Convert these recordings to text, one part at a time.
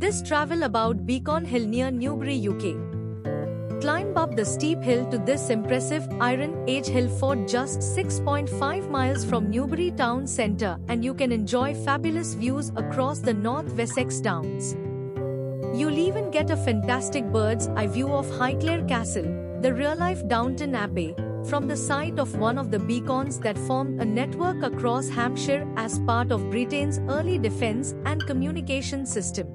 This travel about Beacon Hill near Newbury, UK. Climb up the steep hill to this impressive Iron Age hill fort just 6.5 miles from Newbury town centre, and you can enjoy fabulous views across the North Wessex Downs. You'll even get a fantastic bird's eye view of Highclere Castle, the real-life Downton Abbey, from the site of one of the beacons that formed a network across Hampshire as part of Britain's early defence and communication system.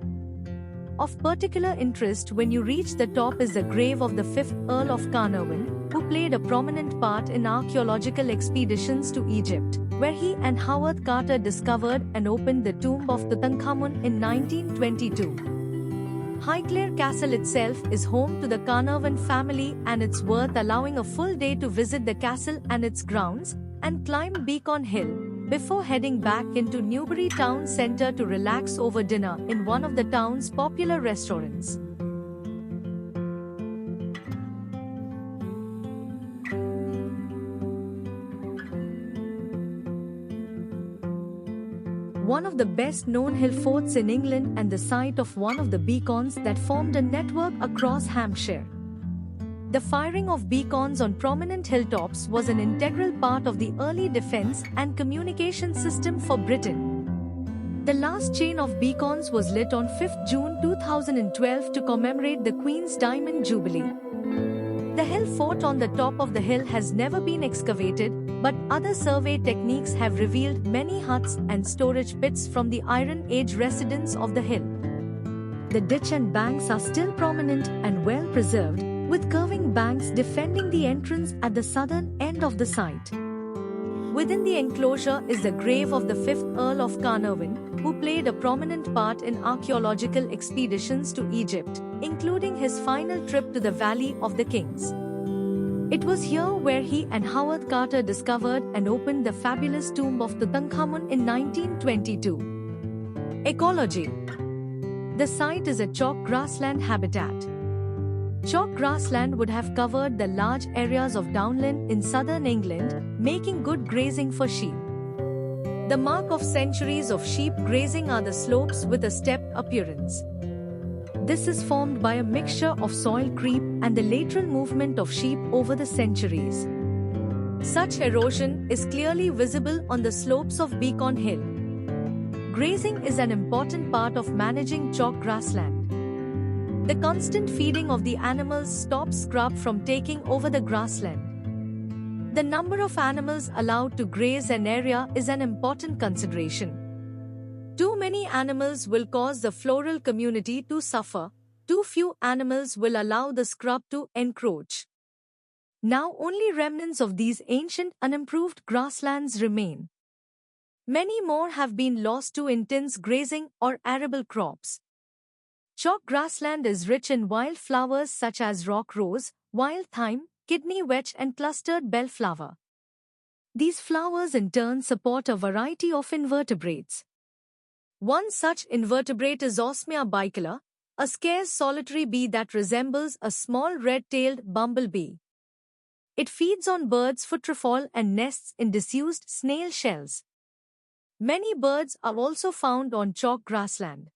Of particular interest when you reach the top is the grave of the 5th Earl of Carnarvon, who played a prominent part in archaeological expeditions to Egypt, where he and Howard Carter discovered and opened the tomb of Tutankhamun in 1922. Highclere Castle itself is home to the Carnarvon family, and it's worth allowing a full day to visit the castle and its grounds, and climb Beacon Hill, before heading back into Newbury town centre to relax over dinner in one of the town's popular restaurants. One of the best-known hill forts in England and the site of one of the beacons that formed a network across Hampshire. The firing of beacons on prominent hilltops was an integral part of the early defence and communication system for Britain. The last chain of beacons was lit on 5 June 2012 to commemorate the Queen's Diamond Jubilee. The hill fort on the top of the hill has never been excavated, but other survey techniques have revealed many huts and storage pits from the Iron Age residents of the hill. The ditch and banks are still prominent and well preserved, with curving banks defending the entrance at the southern end of the site. Within the enclosure is the grave of the 5th Earl of Carnarvon, who played a prominent part in archaeological expeditions to Egypt, including his final trip to the Valley of the Kings. It was here where he and Howard Carter discovered and opened the fabulous tomb of Tutankhamun in 1922. Ecology. The site is a chalk grassland habitat. Chalk grassland would have covered the large areas of downland in southern England, making good grazing for sheep. The mark of centuries of sheep grazing are the slopes with a stepped appearance. This is formed by a mixture of soil creep and the lateral movement of sheep over the centuries. Such erosion is clearly visible on the slopes of Beacon Hill. Grazing is an important part of managing chalk grassland. The constant feeding of the animals stops scrub from taking over the grassland. The number of animals allowed to graze an area is an important consideration. Too many animals will cause the floral community to suffer. Too few animals will allow the scrub to encroach. Now only remnants of these ancient unimproved grasslands remain. Many more have been lost to intense grazing or arable crops. Chalk grassland is rich in wild flowers such as rock rose, wild thyme, kidney vetch and clustered bellflower. These flowers in turn support a variety of invertebrates. One such invertebrate is Osmia bicolor, a scarce solitary bee that resembles a small red-tailed bumblebee. It feeds on birds' footfall and nests in disused snail shells. Many birds are also found on chalk grassland.